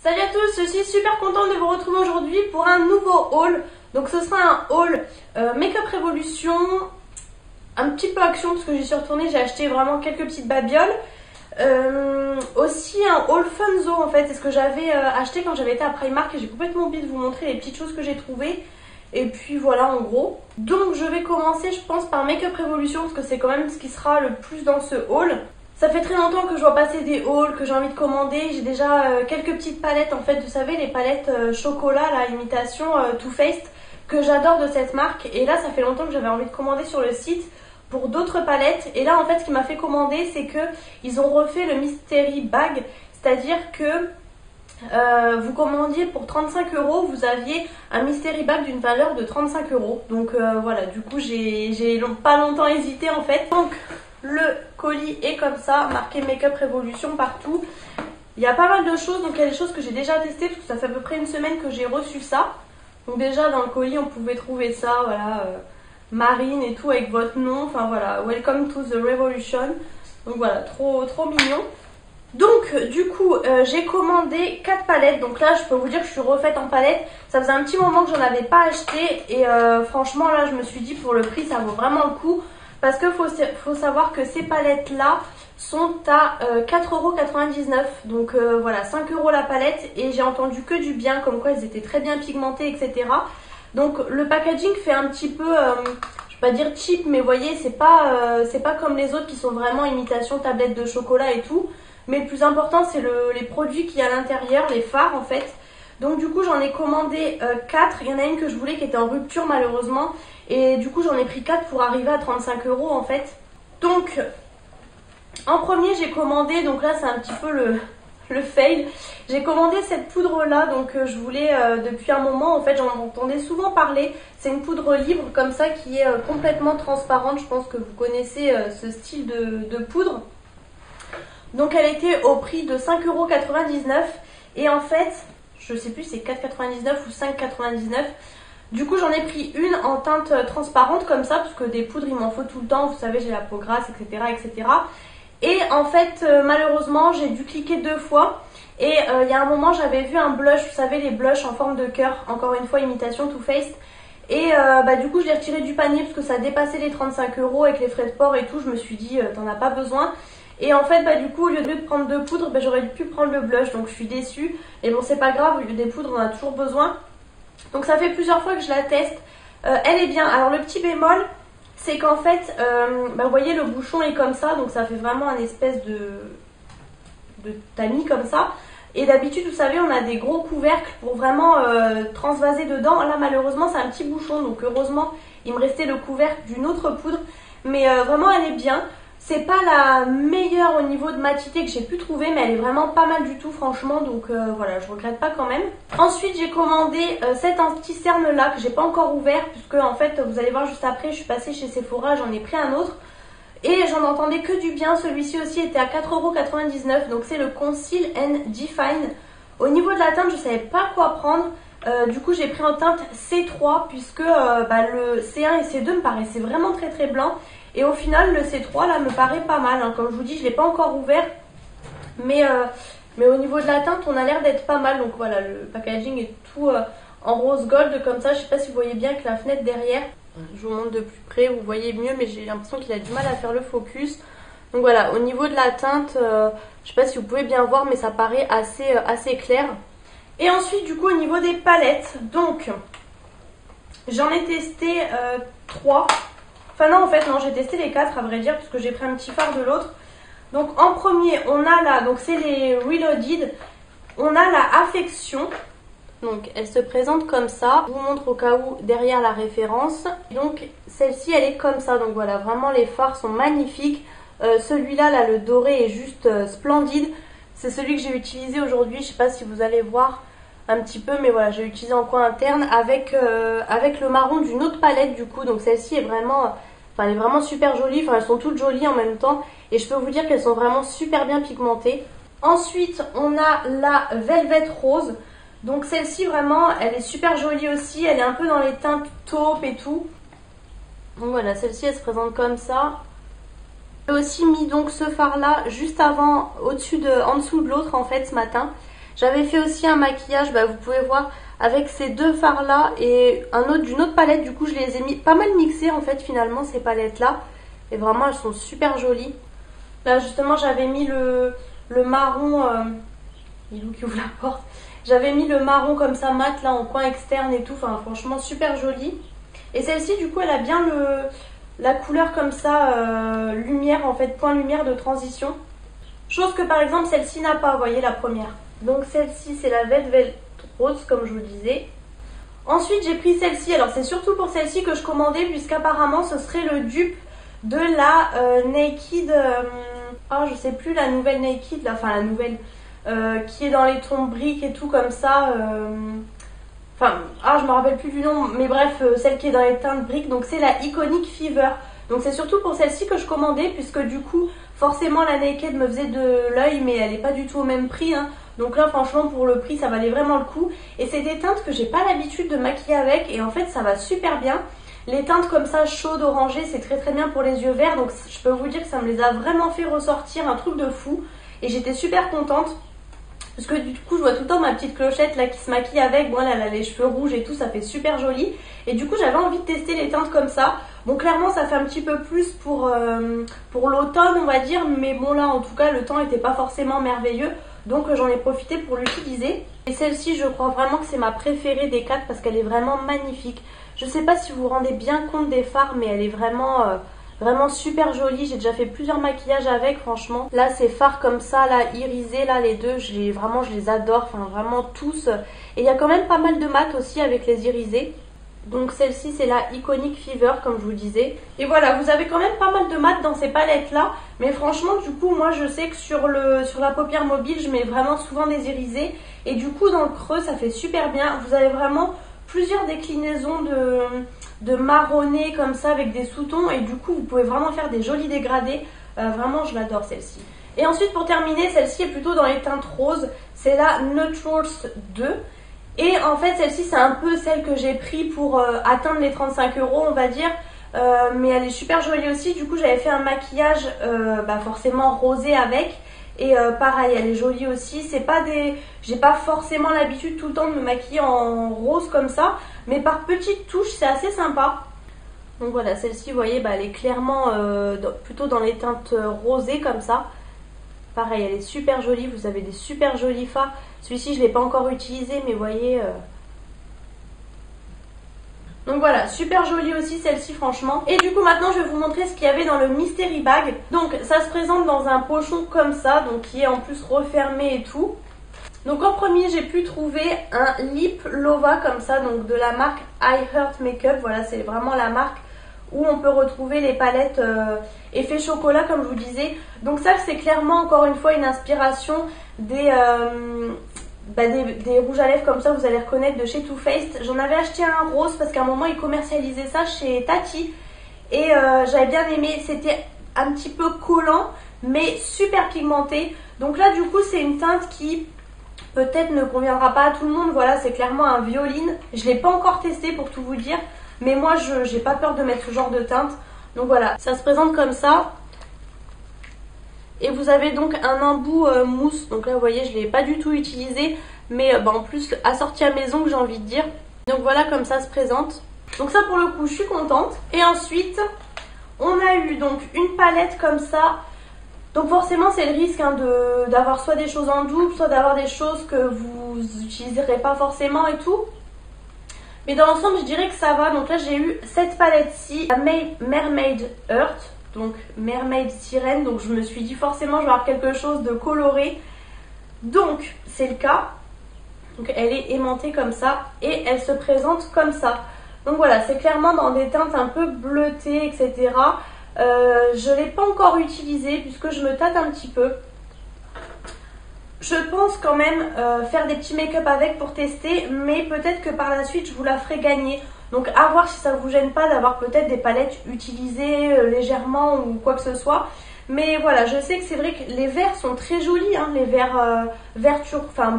Salut à tous, je suis super contente de vous retrouver aujourd'hui pour un nouveau haul. Donc ce sera un haul Make-up Révolution, un petit peu action parce que j'y suis retournée, j'ai acheté vraiment quelques petites babioles. Aussi un haul Funzo en fait, c'est ce que j'avais acheté quand j'avais été à Primark et j'ai complètement oublié de vous montrer les petites choses que j'ai trouvées. Et puis voilà en gros. Donc je vais commencer je pense par Make-up Révolution parce que c'est quand même ce qui sera le plus dans ce haul. Ça fait très longtemps que je vois passer des hauls, que j'ai envie de commander. J'ai déjà quelques petites palettes en fait, vous savez les palettes chocolat, la imitation Too Faced que j'adore de cette marque. Et là ça fait longtemps que j'avais envie de commander sur le site pour d'autres palettes. Et là en fait ce qui m'a fait commander c'est que ils ont refait le Mystery Bag. C'est-à-dire que vous commandiez pour 35 €, vous aviez un Mystery Bag d'une valeur de 35 €. Donc voilà, du coup j'ai pas longtemps hésité en fait. Donc le colis est comme ça, marqué Make-up Révolution partout. Il y a pas mal de choses, donc il y a des choses que j'ai déjà testées parce que ça fait à peu près une semaine que j'ai reçu ça. Donc déjà dans le colis on pouvait trouver ça, voilà, marine et tout avec votre nom, enfin voilà, Welcome to the Revolution. Donc voilà, trop mignon. Donc du coup j'ai commandé 4 palettes, donc là je peux vous dire que je suis refaite en palette. Ça faisait un petit moment que j'en avais pas acheté et franchement là je me suis dit pour le prix ça vaut vraiment le coup. Parce qu'il faut savoir que ces palettes là sont à 4,99 €. Donc voilà, 5 € la palette et j'ai entendu que du bien, comme quoi elles étaient très bien pigmentées, etc. Donc le packaging fait un petit peu, je vais pas dire cheap, mais vous voyez, c'est pas comme les autres qui sont vraiment imitation tablette de chocolat et tout. Mais le plus important c'est les produits qu'il y a à l'intérieur, les fards en fait. Donc du coup j'en ai commandé 4, il y en a une que je voulais qui était en rupture malheureusement. Et du coup j'en ai pris 4 pour arriver à 35 € en fait. Donc en premier j'ai commandé, donc là c'est un petit peu le fail. J'ai commandé cette poudre là, donc je voulais depuis un moment en fait, j'en entendais souvent parler. C'est une poudre libre comme ça qui est complètement transparente, je pense que vous connaissez ce style de poudre. Donc elle était au prix de 5,99 € et en fait, je sais plus c'est 4,99 € ou 5,99 €. Du coup j'en ai pris une en teinte transparente comme ça parce que des poudres il m'en faut tout le temps, vous savez j'ai la peau grasse etc. etc. Et en fait malheureusement j'ai dû cliquer 2 fois et il y a un moment j'avais vu un blush, vous savez les blushs en forme de cœur, encore une fois imitation Too Faced. Et du coup je l'ai retiré du panier parce que ça dépassait les 35 € avec les frais de port et tout, je me suis dit t'en as pas besoin. Et en fait du coup au lieu de prendre 2 poudres j'aurais pu prendre le blush, donc je suis déçue. Et bon c'est pas grave, au lieu des poudres on a toujours besoin. Donc ça fait plusieurs fois que je la teste, elle est bien. Alors le petit bémol c'est qu'en fait vous voyez le bouchon est comme ça, donc ça fait vraiment un espèce de tamis comme ça. Et d'habitude vous savez on a des gros couvercles pour vraiment transvaser dedans. Là malheureusement c'est un petit bouchon, donc heureusement il me restait le couvercle d'une autre poudre. Mais vraiment elle est bien. C'est pas la meilleure au niveau de matité que j'ai pu trouver, mais elle est vraiment pas mal du tout franchement, donc voilà, je regrette pas quand même. Ensuite j'ai commandé cet anti-cerne là que j'ai pas encore ouvert, puisque en fait vous allez voir juste après je suis passée chez Sephora, j'en ai pris un autre et j'en entendais que du bien. Celui-ci aussi était à 4,99 €, donc c'est le Conceal and Define. Au niveau de la teinte je savais pas quoi prendre. Du coup j'ai pris en teinte C3 puisque le C1 et C2 me paraissaient vraiment très blanc. Et au final le C3 là me paraît pas mal, hein. Comme je vous dis je l'ai pas encore ouvert. Mais au niveau de la teinte on a l'air d'être pas mal. Donc voilà, le packaging est tout en rose gold comme ça. Je sais pas si vous voyez bien avec la fenêtre derrière. Je vous montre de plus près, vous voyez mieux, mais j'ai l'impression qu'il a du mal à faire le focus. Donc voilà, au niveau de la teinte, je sais pas si vous pouvez bien voir mais ça paraît assez clair. Et ensuite du coup au niveau des palettes, donc j'en ai testé 3. Enfin non en fait non, j'ai testé les 4 à vrai dire parce que j'ai pris un petit fard de l'autre. Donc en premier on a là, donc c'est les Reloaded, on a la Affection. Donc elle se présente comme ça, je vous montre au cas où derrière la référence. Donc celle-ci elle est comme ça, donc voilà, vraiment les fards sont magnifiques. Celui-là là, le doré est juste splendide. C'est celui que j'ai utilisé aujourd'hui, je sais pas si vous allez voir un petit peu, mais voilà, j'ai utilisé en coin interne avec le marron d'une autre palette du coup. Donc celle-ci est vraiment, elle est vraiment super jolie, elles sont toutes jolies en même temps et je peux vous dire qu'elles sont vraiment super bien pigmentées. Ensuite on a la Velvet Rose, donc celle-ci vraiment elle est super jolie aussi, elle est un peu dans les teintes taupe et tout. Donc voilà, celle-ci elle se présente comme ça. J'ai aussi mis donc ce fard là juste avant, en dessous de l'autre en fait ce matin. J'avais fait aussi un maquillage, vous pouvez voir, avec ces deux fards là et un autre d'une autre palette. Du coup je les ai mis pas mal mixés en fait finalement ces palettes là. Et vraiment elles sont super jolies. Là justement j'avais mis le marron, Lilou qui ouvre la porte. J'avais mis le marron comme ça mat là en coin externe et tout, enfin franchement super joli. Et celle-ci du coup elle a bien la couleur comme ça, lumière en fait, point lumière de transition. Chose que par exemple celle-ci n'a pas, vous voyez la première. Donc celle-ci c'est la Velvet Rose comme je vous disais. Ensuite j'ai pris celle-ci, alors c'est surtout pour celle-ci que je commandais puisqu'apparemment ce serait le dupe de la Naked, je sais plus, la nouvelle Naked, là, enfin la nouvelle, qui est dans les tons briques et tout comme ça. Je me rappelle plus du nom, mais bref, celle qui est dans les teintes briques, donc c'est la Iconic Fever. Donc c'est surtout pour celle-ci que je commandais, puisque du coup, forcément la Naked me faisait de l'œil, mais elle n'est pas du tout au même prix. Hein. Donc là, franchement, pour le prix, ça valait vraiment le coup. Et c'est des teintes que j'ai pas l'habitude de maquiller avec, et en fait, ça va super bien. Les teintes comme ça, chaudes, orangées, c'est très très bien pour les yeux verts, donc je peux vous dire que ça me les a vraiment fait ressortir, un truc de fou. Et j'étais super contente. Parce que du coup je vois tout le temps ma petite clochette là qui se maquille avec. Bon là elle a les cheveux rouges et tout, ça fait super joli. Et du coup j'avais envie de tester les teintes comme ça. Bon clairement ça fait un petit peu plus pour l'automne on va dire. Mais bon là en tout cas le temps n'était pas forcément merveilleux. Donc j'en ai profité pour l'utiliser. Et celle-ci je crois vraiment que c'est ma préférée des 4 parce qu'elle est vraiment magnifique. Je sais pas si vous vous rendez bien compte des fards mais elle est vraiment... Vraiment super jolie, j'ai déjà fait plusieurs maquillages avec franchement. Là ces fards comme ça, là irisés, là les deux, je les adore, enfin vraiment tous. Et il y a quand même pas mal de mat aussi avec les irisés. Donc celle-ci c'est la Iconic Fever comme je vous disais. Et voilà, vous avez quand même pas mal de mat dans ces palettes là. Mais franchement du coup moi je sais que sur la paupière mobile je mets vraiment souvent des irisés. Et du coup dans le creux ça fait super bien. Vous avez vraiment plusieurs déclinaisons de marronné comme ça avec des sous-tons et du coup vous pouvez vraiment faire des jolis dégradés. Vraiment je l'adore celle-ci. Et ensuite pour terminer, celle-ci est plutôt dans les teintes roses, c'est la Neutrals 2. Et en fait celle-ci c'est un peu celle que j'ai pris pour atteindre les 35 € on va dire. Mais elle est super jolie aussi, du coup j'avais fait un maquillage forcément rosé avec. Et pareil, elle est jolie aussi. C'est pas j'ai pas forcément l'habitude tout le temps de me maquiller en rose comme ça, mais par petites touches, c'est assez sympa. Donc voilà, celle-ci, vous voyez, elle est clairement plutôt dans les teintes rosées comme ça. Pareil, elle est super jolie. Vous avez des super jolis fards. Celui-ci, je l'ai pas encore utilisé, mais vous voyez. Donc voilà, super jolie aussi celle-ci franchement. Et du coup maintenant je vais vous montrer ce qu'il y avait dans le Mystery Bag. Donc ça se présente dans un pochon comme ça, donc qui est en plus refermé et tout. Donc en premier j'ai pu trouver un Lip Lova comme ça, donc de la marque I Heart Makeup. Voilà, c'est vraiment la marque où on peut retrouver les palettes effet chocolat comme je vous disais. Donc ça c'est clairement encore une fois une inspiration des rouges à lèvres comme ça, vous allez reconnaître de chez Too Faced. J'en avais acheté un rose parce qu'à un moment ils commercialisaient ça chez Tati et j'avais bien aimé. C'était un petit peu collant mais super pigmenté. Donc là du coup c'est une teinte qui peut-être ne conviendra pas à tout le monde. Voilà, c'est clairement un violine. Je ne l'ai pas encore testé pour tout vous dire, mais moi je n'ai pas peur de mettre ce genre de teinte. Donc voilà, ça se présente comme ça. Et vous avez donc un embout mousse. Donc là vous voyez je ne l'ai pas du tout utilisé. Mais en plus assorti à mes ongles j'ai envie de dire. Donc voilà comme ça se présente. Donc ça pour le coup je suis contente. Et ensuite on a eu donc une palette comme ça. Donc forcément c'est le risque d'avoir soit des choses en double, soit d'avoir des choses que vous n'utiliserez pas forcément et tout. Mais dans l'ensemble je dirais que ça va. Donc là j'ai eu cette palette-ci, la Mermaid Earth. Donc Mermaid Sirène, donc je me suis dit forcément je vais avoir quelque chose de coloré. Donc c'est le cas. Donc elle est aimantée comme ça et elle se présente comme ça. Donc voilà, c'est clairement dans des teintes un peu bleutées, etc. Je ne l'ai pas encore utilisée puisque je me tâte un petit peu. Je pense quand même faire des petits make-up avec pour tester, mais peut-être que par la suite je vous la ferai gagner. Donc à voir si ça ne vous gêne pas d'avoir peut-être des palettes utilisées légèrement ou quoi que ce soit. Mais voilà, je sais que c'est vrai que les verts sont très jolis, hein, les verts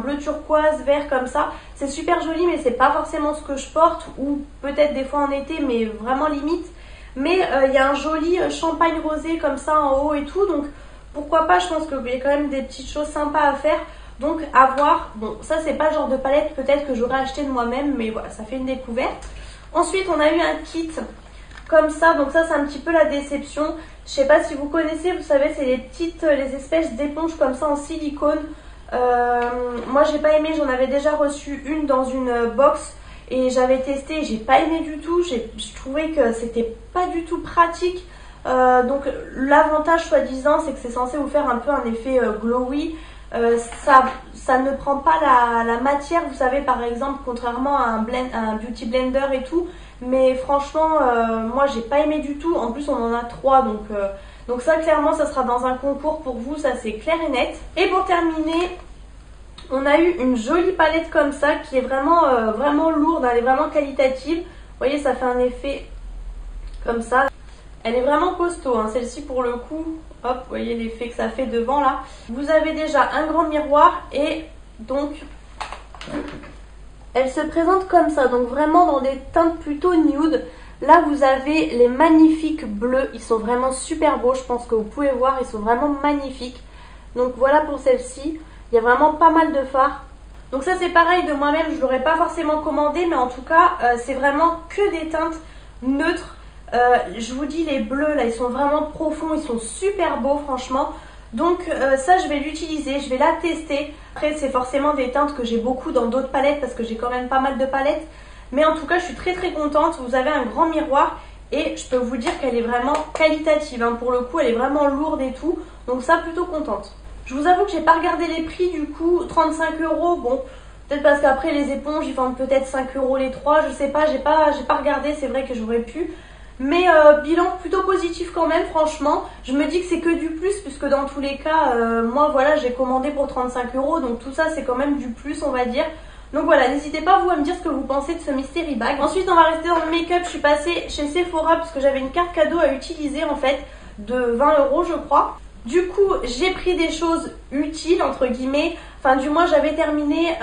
bleu turquoise, vert comme ça. C'est super joli, mais c'est pas forcément ce que je porte, ou peut-être des fois en été, mais vraiment limite. Mais il y a un joli champagne rosé comme ça en haut et tout, donc pourquoi pas, je pense qu'il y a quand même des petites choses sympas à faire. Donc à voir, bon ça c'est pas le genre de palette peut-être que j'aurais acheté de moi-même, mais voilà, ça fait une découverte. Ensuite on a eu un kit comme ça, donc ça c'est un petit peu la déception. Je sais pas si vous connaissez, vous savez c'est les espèces d'éponges comme ça en silicone. Moi j'ai pas aimé, j'en avais déjà reçu une dans une box et j'avais testé, j'ai pas aimé du tout, je trouvais que c'était pas du tout pratique. Donc l'avantage soi-disant c'est que c'est censé vous faire un peu un effet glowy. Ça ne prend pas la matière, vous savez, par exemple, contrairement à un beauty blender et tout. Mais franchement, moi j'ai pas aimé du tout. En plus on en a 3, donc ça clairement ça sera dans un concours pour vous, ça c'est clair et net. Et pour terminer, on a eu une jolie palette comme ça qui est vraiment, vraiment lourde, elle est vraiment qualitative. Vous voyez, ça fait un effet comme ça. Elle est vraiment costaud, hein. Celle-ci pour le coup, hop, vous voyez l'effet que ça fait devant là. Vous avez déjà un grand miroir et donc elle se présente comme ça, donc vraiment dans des teintes plutôt nude. Là vous avez les magnifiques bleus, ils sont vraiment super beaux, je pense que vous pouvez voir, ils sont vraiment magnifiques. Donc voilà pour celle-ci, il y a vraiment pas mal de fards. Donc ça c'est pareil de moi-même, je ne l'aurais pas forcément commandé, mais en tout cas c'est vraiment que des teintes neutres. Je vous dis les bleus là ils sont vraiment profonds, ils sont super beaux franchement. Donc ça je vais l'utiliser, je vais la tester. Après c'est forcément des teintes que j'ai beaucoup dans d'autres palettes parce que j'ai quand même pas mal de palettes. Mais en tout cas je suis très très contente. Vous avez un grand miroir et je peux vous dire qu'elle est vraiment qualitative, hein. Pour le coup elle est vraiment lourde et tout. Donc ça plutôt contente. Je vous avoue que j'ai pas regardé les prix du coup, 35 €. Bon, peut-être parce qu'après les éponges ils vendent peut-être 5 € les 3, je sais pas, j'ai pas regardé, c'est vrai que j'aurais pu. Mais bilan plutôt positif quand même, franchement. Je me dis que c'est que du plus, puisque dans tous les cas, moi voilà, j'ai commandé pour 35 €. Donc tout ça, c'est quand même du plus, on va dire. Donc voilà, n'hésitez pas vous à me dire ce que vous pensez de ce mystery bag. Ensuite, on va rester dans le make-up. Je suis passée chez Sephora, puisque j'avais une carte cadeau à utiliser en fait, de 20 € je crois. Du coup, j'ai pris des choses utiles, entre guillemets. Enfin, du moins, j'avais terminé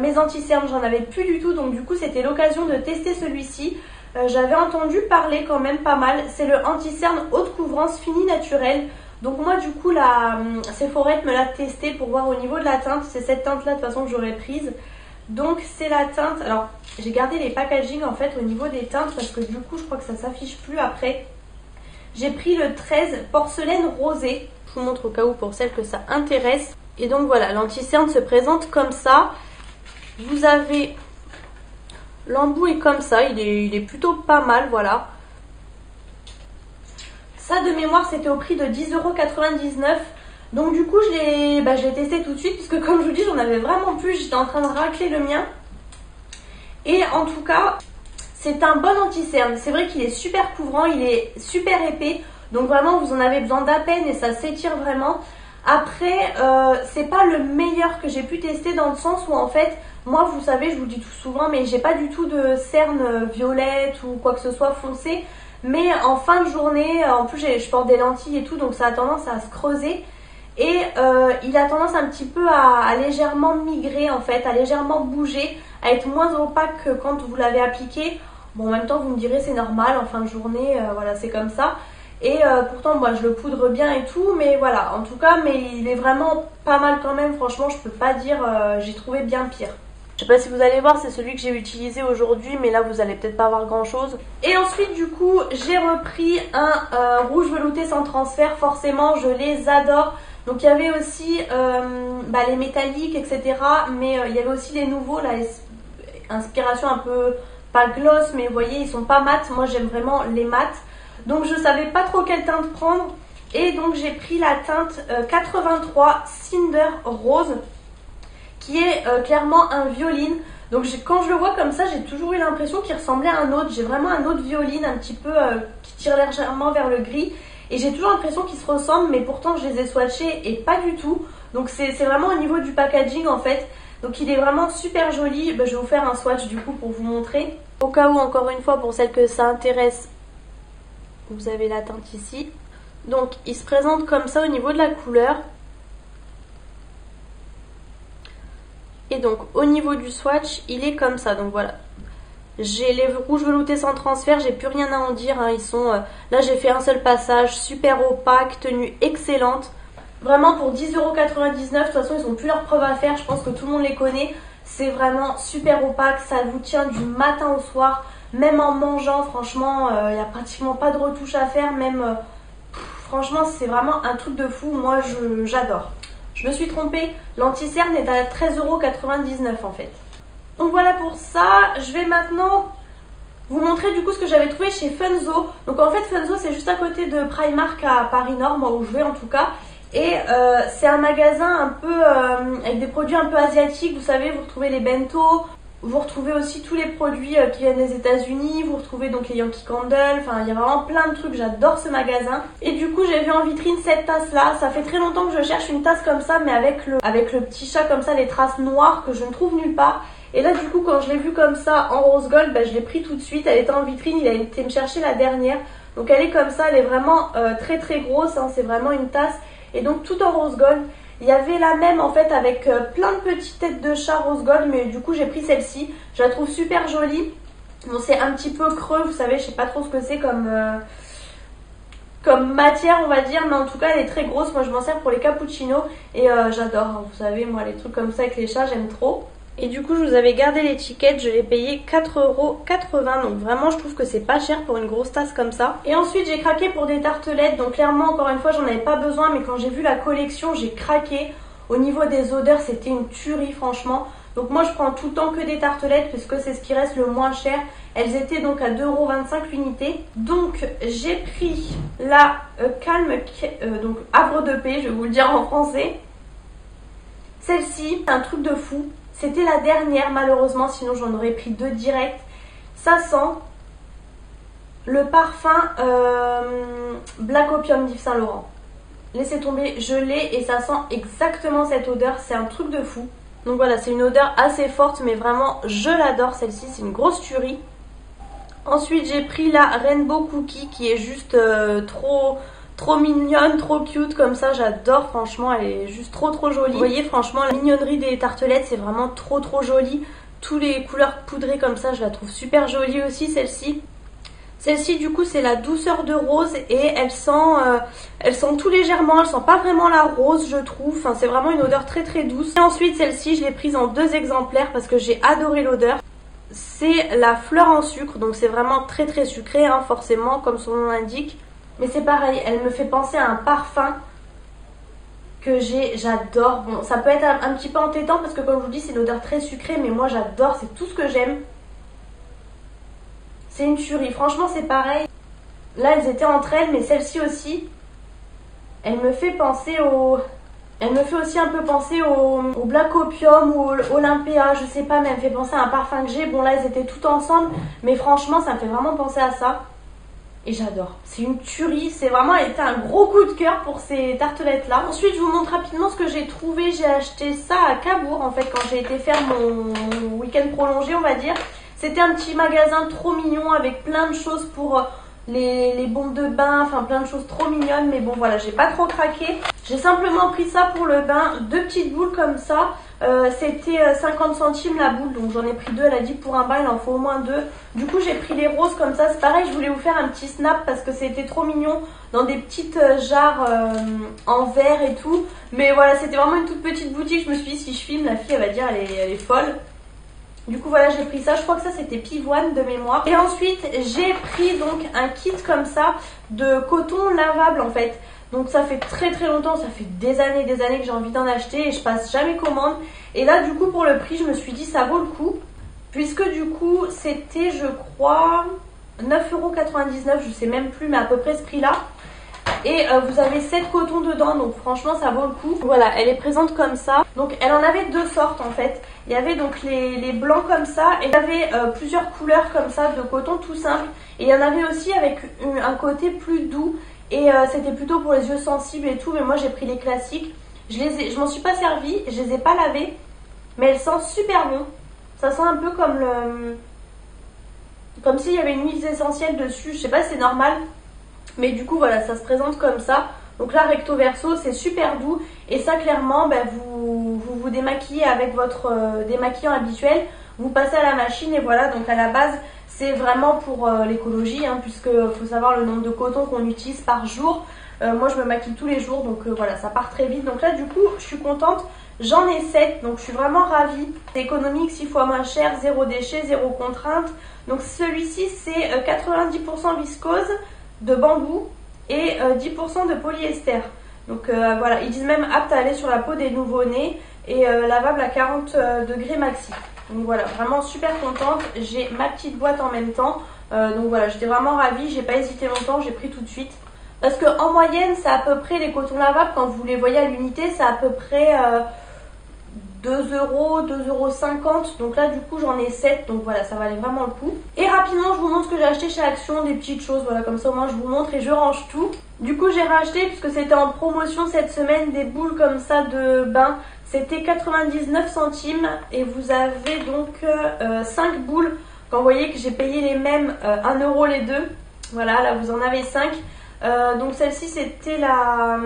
mes anti-cernes, j'en avais plus du tout. Donc du coup, c'était l'occasion de tester celui-ci. J'avais entendu parler quand même pas mal. C'est le anti-cerne haute couvrance fini naturel. Donc moi du coup la Sephora me l'a testé pour voir au niveau de la teinte. C'est cette teinte là de toute façon que j'aurais prise. Donc c'est la teinte. Alors j'ai gardé les packaging en fait au niveau des teintes parce que du coup je crois que ça s'affiche plus après. J'ai pris le 13 porcelaine rosée. Je vous montre au cas où pour celles que ça intéresse. Et donc voilà, l'anti-cerne se présente comme ça. Vous avez... L'embout est comme ça, il est plutôt pas mal, voilà. Ça de mémoire c'était au prix de 10,99 €. Donc du coup je l'ai testé tout de suite puisque comme je vous dis j'en avais vraiment plus, j'étais en train de racler le mien. Et en tout cas c'est un bon anti-cerne, c'est vrai qu'il est super couvrant, il est super épais. Donc vraiment vous en avez besoin d'à peine et ça s'étire vraiment. Après c'est pas le meilleur que j'ai pu tester dans le sens où en fait moi vous savez je vous le dis tout souvent mais j'ai pas du tout de cerne violette ou quoi que ce soit foncé. Mais en fin de journée, en plus je porte des lentilles et tout donc ça a tendance à se creuser. Et il a tendance un petit peu à légèrement migrer en fait, à légèrement bouger, à être moins opaque que quand vous l'avez appliqué. Bon en même temps vous me direz c'est normal en fin de journée, voilà c'est comme ça. Et pourtant moi je le poudre bien et tout, mais voilà en tout cas mais il est vraiment pas mal quand même, franchement je peux pas dire, j'ai trouvé bien pire. Je sais pas si vous allez voir, c'est celui que j'ai utilisé aujourd'hui, mais là vous allez peut-être pas voir grand chose. Et ensuite du coup j'ai repris un rouge velouté sans transfert, forcément je les adore. Donc il y avait aussi les métalliques etc. Mais il y avait aussi les nouveaux, la inspiration un peu, pas gloss mais vous voyez ils sont pas mat, moi j'aime vraiment les mat. Donc je savais pas trop quelle teinte prendre. Et donc j'ai pris la teinte 83 Cinder Rose, qui est clairement un violine. Donc quand je le vois comme ça, j'ai toujours eu l'impression qu'il ressemblait à un autre. J'ai vraiment un autre violine un petit peu qui tire légèrement vers le gris. Et j'ai toujours l'impression qu'ils se ressemblent, mais pourtant je les ai swatchés et pas du tout. Donc c'est vraiment au niveau du packaging en fait. Donc il est vraiment super joli. Je vais vous faire un swatch du coup pour vous montrer. Au cas où, encore une fois, pour celles que ça intéresse, vous avez la teinte ici. Donc il se présente comme ça au niveau de la couleur. Et donc au niveau du swatch il est comme ça, donc voilà. J'ai les rouges veloutés sans transfert, j'ai plus rien à en dire, hein. Ils sont, là j'ai fait un seul passage, super opaque, tenue excellente. Vraiment pour 10,99€, de toute façon ils ont plus leur preuve à faire, je pense que tout le monde les connaît. C'est vraiment super opaque, ça vous tient du matin au soir, même en mangeant, franchement, il n'y a pratiquement pas de retouche à faire, même franchement c'est vraiment un truc de fou, moi j'adore. Je me suis trompée, l'anti-cerne est à 13,99€ en fait. Donc voilà pour ça, je vais maintenant vous montrer du coup ce que j'avais trouvé chez Funzo. Donc en fait Funzo c'est juste à côté de Primark à Paris Nord, moi où je vais en tout cas. Et c'est un magasin un peu avec des produits un peu asiatiques, vous savez, vous retrouvez les bento, vous retrouvez aussi tous les produits qui viennent des États-Unis, vous retrouvez donc les Yankee Candle, enfin il y a vraiment plein de trucs, j'adore ce magasin. Et du coup j'ai vu en vitrine cette tasse là, ça fait très longtemps que je cherche une tasse comme ça mais avec le petit chat comme ça, les traces noires que je ne trouve nulle part. Et là du coup quand je l'ai vue comme ça en rose gold, je l'ai pris tout de suite, elle était en vitrine, il a été me chercher la dernière. Donc elle est comme ça, elle est vraiment très très grosse, hein, c'est vraiment une tasse. Et donc tout en rose gold. Il y avait la même en fait avec plein de petites têtes de chat rose gold, mais du coup j'ai pris celle-ci. Je la trouve super jolie. Bon, c'est un petit peu creux, vous savez, je sais pas trop ce que c'est comme matière on va dire, mais en tout cas elle est très grosse. Moi je m'en sers pour les cappuccinos et j'adore, hein, vous savez, moi les trucs comme ça avec les chats j'aime trop. Et du coup je vous avais gardé l'étiquette, je l'ai payé 4,80€, donc vraiment je trouve que c'est pas cher pour une grosse tasse comme ça. Et ensuite j'ai craqué pour des tartelettes, donc clairement encore une fois j'en avais pas besoin, mais quand j'ai vu la collection j'ai craqué. Au niveau des odeurs c'était une tuerie franchement. Donc moi je prends tout le temps que des tartelettes puisque c'est ce qui reste le moins cher. Elles étaient donc à 2,25€ l'unité. Donc j'ai pris la Calme, donc Havre de paix, je vais vous le dire en français. Celle-ci, c'est un truc de fou. C'était la dernière malheureusement, sinon j'en aurais pris deux direct. Ça sent le parfum Black Opium d'Yves Saint Laurent. Laissez tomber, je l'ai et ça sent exactement cette odeur, c'est un truc de fou. Donc voilà, c'est une odeur assez forte mais vraiment je l'adore celle-ci, c'est une grosse tuerie. Ensuite j'ai pris la Rainbow Cookie qui est juste trop mignonne, trop cute comme ça, j'adore franchement, elle est juste trop jolie. Vous voyez franchement la mignonnerie des tartelettes c'est vraiment trop joli. Tous les couleurs poudrées comme ça je la trouve super jolie aussi celle-ci. Celle-ci du coup c'est la douceur de rose et elle sent tout légèrement, elle sent pas vraiment la rose je trouve, enfin, c'est vraiment une odeur très douce. Et ensuite celle-ci je l'ai prise en 2 exemplaires parce que j'ai adoré l'odeur. C'est la fleur en sucre, donc c'est vraiment très sucré hein, forcément comme son nom l'indique. Mais c'est pareil, elle me fait penser à un parfum que j'adore. Bon, ça peut être un petit peu entêtant parce que comme je vous dis, c'est une odeur très sucrée, mais moi j'adore, c'est tout ce que j'aime. C'est une tuerie, franchement c'est pareil. Là elles étaient entre elles, mais celle-ci aussi, elle me fait penser au... Elle me fait aussi un peu penser au Black Opium ou au Olympia, je sais pas, mais elle me fait penser à un parfum que j'ai. Bon là elles étaient toutes ensemble, mais franchement ça me fait vraiment penser à ça. Et j'adore, c'est une tuerie, c'est vraiment été un gros coup de cœur pour ces tartelettes là. Ensuite je vous montre rapidement ce que j'ai trouvé. J'ai acheté ça à Cabourg en fait quand j'ai été faire mon week-end prolongé on va dire. C'était un petit magasin trop mignon avec plein de choses pour les bombes de bain, enfin plein de choses trop mignonnes. Mais bon voilà, j'ai pas trop craqué. J'ai simplement pris ça pour le bain, 2 petites boules comme ça. C'était 50 centimes la boule, donc j'en ai pris 2, elle a dit pour un bain il en faut au moins 2. Du coup j'ai pris les roses comme ça, c'est pareil, je voulais vous faire un petit snap parce que c'était trop mignon dans des petites jarres en verre et tout. Mais voilà, c'était vraiment une toute petite boutique, je me suis dit si je filme la fille elle va dire elle est folle. Du coup voilà, j'ai pris ça, je crois que ça c'était pivoine de mémoire. Et ensuite j'ai pris donc un kit comme ça de coton lavable en fait. Donc ça fait très longtemps, ça fait des années que j'ai envie d'en acheter et je passe jamais commande. Et là du coup pour le prix je me suis dit ça vaut le coup. Puisque du coup c'était je crois 9,99€, je sais même plus mais à peu près ce prix là. Et vous avez 7 cotons dedans, donc franchement ça vaut le coup. Voilà, elle est présente comme ça. Donc elle en avait 2 sortes en fait. Il y avait donc les blancs comme ça et il y avait plusieurs couleurs comme ça de coton tout simple. Et il y en avait aussi avec un côté plus doux. Et c'était plutôt pour les yeux sensibles et tout, mais moi j'ai pris les classiques. Je m'en suis pas servi, je les ai pas lavés, mais elles sentent super bon. Ça sent un peu comme s'il y avait une huile essentielle dessus, je sais pas si c'est normal. Mais du coup voilà, ça se présente comme ça. Donc là recto verso, c'est super doux. Et ça clairement, vous démaquillez avec votre démaquillant habituel. Vous passez à la machine et voilà, donc à la base c'est vraiment pour l'écologie, hein, puisque faut savoir le nombre de cotons qu'on utilise par jour. Moi je me maquille tous les jours, donc voilà, ça part très vite. Donc là du coup je suis contente, j'en ai 7, donc je suis vraiment ravie. C'est économique, 6 fois moins cher, zéro déchet, zéro contrainte. Donc celui-ci c'est 90% viscose de bambou et 10% de polyester. Donc voilà, ils disent même apte à aller sur la peau des nouveau-nés et lavable à 40 degrés maxi. Donc voilà, vraiment super contente. J'ai ma petite boîte en même temps. Donc voilà, j'étais vraiment ravie, j'ai pas hésité longtemps, j'ai pris tout de suite. Parce qu'en moyenne, c'est à peu près les cotons lavables, quand vous les voyez à l'unité, c'est à peu près 2 €, 2,50 €. Donc là, du coup, j'en ai 7. Donc voilà, ça valait vraiment le coup. Et rapidement, je vous montre ce que j'ai acheté chez Action, des petites choses. Voilà, comme ça, au moins, je vous montre et je range tout. Du coup, j'ai racheté, puisque c'était en promotion cette semaine, des boules comme ça de bain. C'était 99 centimes. Et vous avez donc 5 boules. Quand vous voyez que j'ai payé les mêmes 1 € les deux. Voilà, là, vous en avez 5. Donc celle-ci, c'était la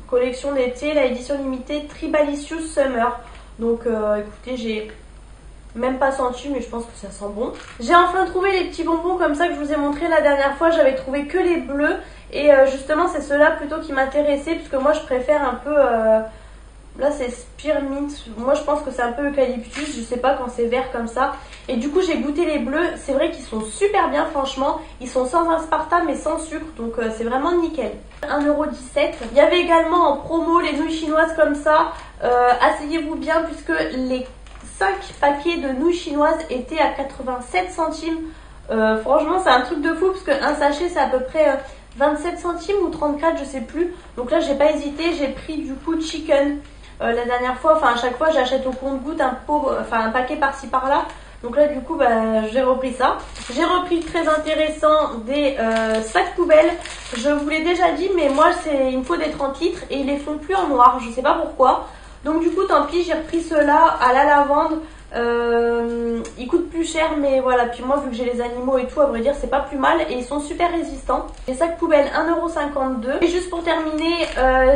collection d'été, la édition limitée Tribalicious Summer. Donc écoutez, j'ai même pas senti, mais je pense que ça sent bon. J'ai enfin trouvé les petits bonbons comme ça que je vous ai montré la dernière fois. J'avais trouvé que les bleus. Et justement, c'est ceux-là plutôt qui m'intéressaient, puisque moi, je préfère un peu... Là, c'est Spearmint. Moi, je pense que c'est un peu eucalyptus. Je sais pas quand c'est vert comme ça. Et du coup, j'ai goûté les bleus. C'est vrai qu'ils sont super bien, franchement. Ils sont sans aspartame et sans sucre. Donc, c'est vraiment nickel. 1,17 €. Il y avait également en promo les nouilles chinoises comme ça. Asseyez-vous bien puisque les 5 paquets de nouilles chinoises étaient à 87 centimes. Franchement, c'est un truc de fou parce qu'un sachet, c'est à peu près 27 centimes ou 34, je sais plus. Donc là, j'ai pas hésité. J'ai pris du coup chicken. La dernière fois, enfin à chaque fois j'achète au compte-gouttes un paquet par-ci par-là. Donc là du coup j'ai repris ça. J'ai repris très intéressant des sacs poubelles. Je vous l'ai déjà dit, mais moi il me faut des 30 litres et ils les font plus en noir, je sais pas pourquoi. Donc du coup tant pis, j'ai repris ceux-là à la lavande. Ils coûtent plus cher, mais voilà, puis moi vu que j'ai les animaux et tout, à vrai dire c'est pas plus mal et ils sont super résistants. Les sacs poubelles 1,52 €. Et juste pour terminer,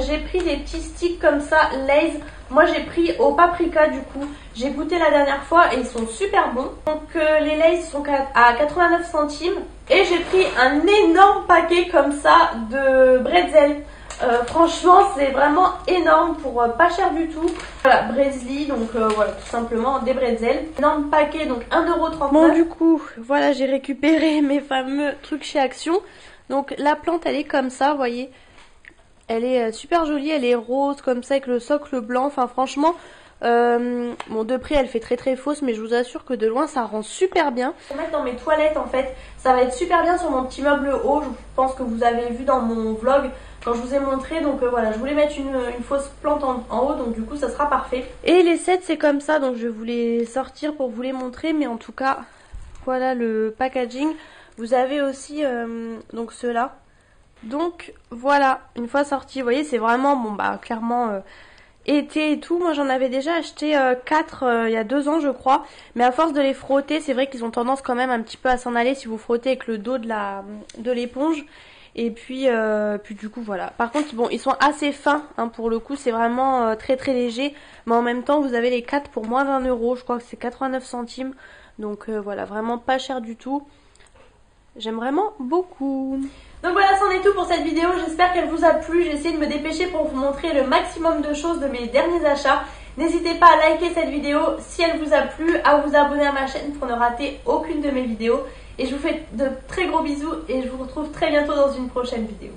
j'ai pris des petits sticks comme ça Lay's. Moi j'ai pris au paprika, du coup j'ai goûté la dernière fois et ils sont super bons. Donc les Lay's sont à 89 centimes. Et j'ai pris un énorme paquet comme ça de bretzel. Franchement c'est vraiment énorme pour pas cher du tout. Voilà, Bresley, donc voilà, tout simplement des bretzels. Énorme paquet, donc 1,39 €. Bon du coup, voilà, j'ai récupéré mes fameux trucs chez Action. Donc la plante elle est comme ça, vous voyez. Elle est super jolie, elle est rose comme ça avec le socle blanc. Enfin franchement, bon de près elle fait très fausse, mais je vous assure que de loin ça rend super bien. Je vais mettre dans mes toilettes en fait, ça va être super bien sur mon petit meuble haut. Je pense que vous avez vu dans mon vlog quand je vous ai montré. Donc voilà, je voulais mettre une fausse plante en haut, donc du coup ça sera parfait. Et les sets c'est comme ça, donc je vais vous les sortir pour vous les montrer. Mais en tout cas, voilà le packaging. Vous avez aussi donc ceux-là. Donc voilà, une fois sorti, vous voyez c'est vraiment, bon bah clairement été et tout. Moi j'en avais déjà acheté 4 il y a 2 ans je crois. Mais à force de les frotter, c'est vrai qu'ils ont tendance quand même un petit peu à s'en aller si vous frottez avec le dos de l'éponge. Et puis du coup voilà. Par contre bon, ils sont assez fins hein, pour le coup, c'est vraiment très léger. Mais en même temps vous avez les 4 pour moins d'1 €, je crois que c'est 89 centimes. Donc voilà, vraiment pas cher du tout. J'aime vraiment beaucoup. Donc voilà, c'en est tout pour cette vidéo. J'espère qu'elle vous a plu. J'ai essayé de me dépêcher pour vous montrer le maximum de choses de mes derniers achats. N'hésitez pas à liker cette vidéo si elle vous a plu, à vous abonner à ma chaîne pour ne rater aucune de mes vidéos. Et je vous fais de très gros bisous et je vous retrouve très bientôt dans une prochaine vidéo.